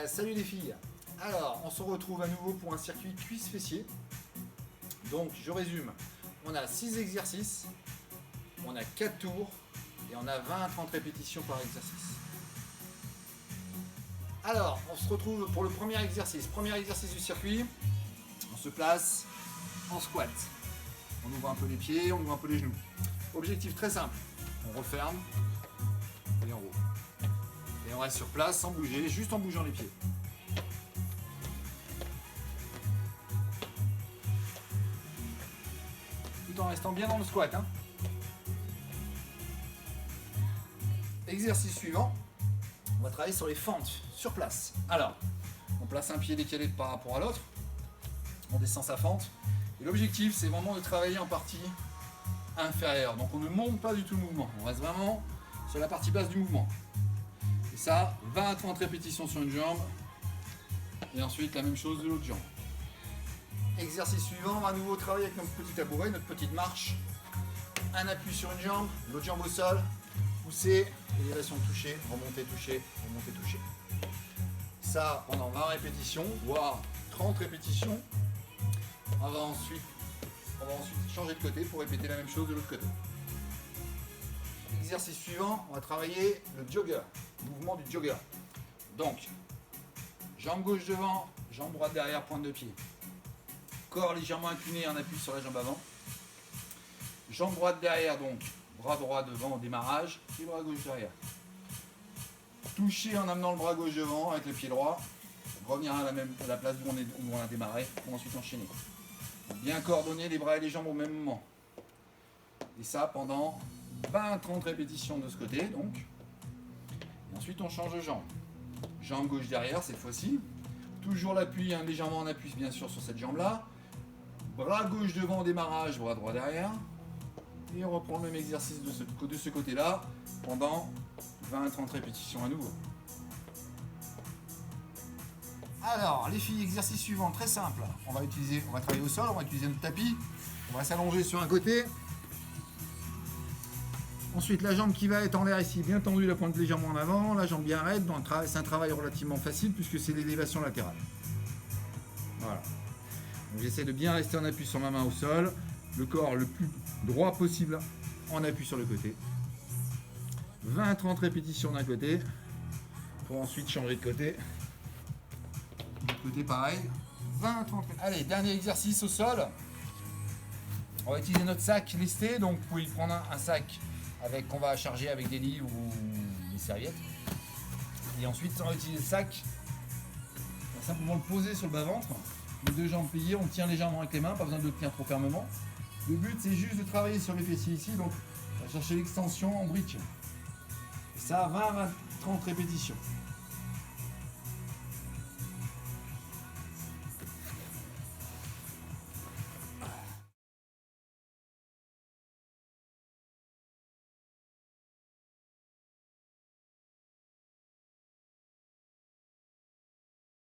Salut les filles. Alors, on se retrouve à nouveau pour un circuit cuisse-fessier. Donc, je résume. On a 6 exercices, on a 4 tours et on a 20 à 30 répétitions par exercice. Alors, on se retrouve pour le premier exercice. Premier exercice du circuit, on se place en squat. On ouvre un peu les pieds, on ouvre un peu les genoux. Objectif très simple, on referme et on roule. Et on reste sur place sans bouger, juste en bougeant les pieds. Tout en restant bien dans le squat. Exercice suivant, on va travailler sur les fentes, sur place. Alors, on place un pied décalé par rapport à l'autre, on descend sa fente. Et l'objectif, c'est vraiment de travailler en partie inférieure. Donc on ne monte pas du tout le mouvement, on reste vraiment sur la partie basse du mouvement. Et ça, 20 à 30 répétitions sur une jambe. Et ensuite, la même chose de l'autre jambe. Exercice suivant, on va à nouveau travailler avec notre petit tabouret, notre petite marche. Un appui sur une jambe, l'autre jambe au sol. Pousser, élévation toucher, remonter toucher, remonter toucher. Ça pendant 20 répétitions, voire 30 répétitions. On va ensuite changer de côté pour répéter la même chose de l'autre côté. Exercice suivant, on va travailler le jogger, mouvement du jogger. Donc, jambe gauche devant, jambe droite derrière, pointe de pied. Corps légèrement incliné en appui sur la jambe avant. Jambe droite derrière, donc bras droit devant au démarrage et bras gauche derrière. Toucher en amenant le bras gauche devant avec le pied droit. Revenir à la place où on a démarré pour ensuite enchaîner. Bien coordonner les bras et les jambes au même moment. Et ça pendant 20-30 répétitions de ce côté donc. Et ensuite on change de jambe. Jambe gauche derrière cette fois-ci. Toujours l'appui, légèrement en appui bien sûr sur cette jambe-là. Bras gauche devant au démarrage, bras droit derrière. Et on reprend le même exercice de ce côté-là pendant 20-30 répétitions à nouveau. Alors, les filles, exercice suivant, très simple. On va travailler au sol, on va utiliser notre tapis. On va s'allonger sur un côté. Ensuite, la jambe qui va être en l'air ici, bien tendue, la pointe légèrement en avant. La jambe bien raide. C'est un travail relativement facile puisque c'est l'élévation latérale. Voilà. Donc, j'essaie de bien rester en appui sur ma main au sol. Le corps le plus droit possible en appui sur le côté. 20-30 répétitions d'un côté. Pour ensuite changer de côté. Côté pareil, 20-30. Allez, dernier exercice au sol. On va utiliser notre sac lesté, donc vous pouvez prendre un sac qu'on va charger avec des livres ou des serviettes. Et ensuite, on va utiliser le sac. On va simplement le poser sur le bas-ventre. Les deux jambes pliées, on tient légèrement avec les mains, pas besoin de le tenir trop fermement. Le but, c'est juste de travailler sur les fessiers ici, donc on va chercher l'extension en brique. Et ça, 20-30 répétitions.